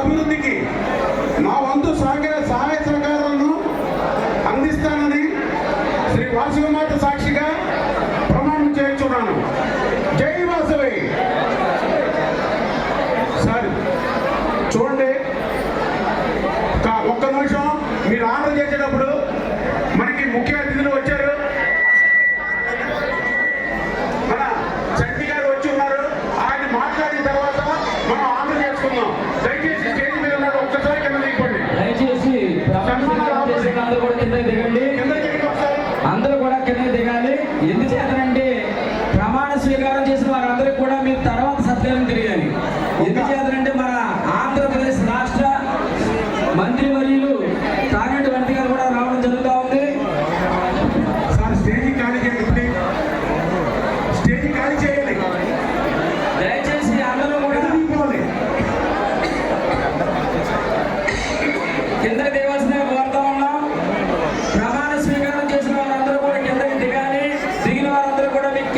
అభివృద్ధికి నా వంతు సహాయ సహకారాలను అందిస్తానని శ్రీ వాసవిమాత సాక్షిగా ప్రమాణం చేయించున్నాను. జై వాసవి. సార్ చూడండి, ఒక్క నిమిషం. మీరు ఆర్డర్ చేసేటప్పుడు మనకి ముఖ్య అతిథులు వచ్చారు. మన చంటి గారు వచ్చి ఉన్నారు. ఆయన మాట్లాడిన తర్వాత మనం ఆర్డర్ చేసుకుందాం. దయచేసి స్టేజ్ మీద ఉన్నారు, ఒక్కసారి కింద దిగిపోండి. దయచేసి అందరూ కూడా కింద దిగండి. అందరూ కూడా కింద దిగాలి. ఎందుచేతనంటే ప్రమాణ స్వీకారం చేసిన వారందరికీ కూడా మీరు తర్వాత సత్కారం తెలియాలి. ఎందుచేతనంటే మన ఆంధ్రప్రదేశ్ రాష్ట్ర మంత్రి వర్యులు తాగంటి వంటి గారు కూడా రావడం జరుగుతూ ఉంది. సార్ స్టేజ్ ఖాళీ చేయండి. స్టేజ్ ఖాళీ చేయాలి. దయచేసి అందరూ కూడా కిందకి దిగవలసిన కోరుతా ఉన్నాం. ప్రమాణ స్వీకారం చేసిన వారందరూ కూడా కిందకి దిగాలి. దిగిన వారందరూ కూడా మీకు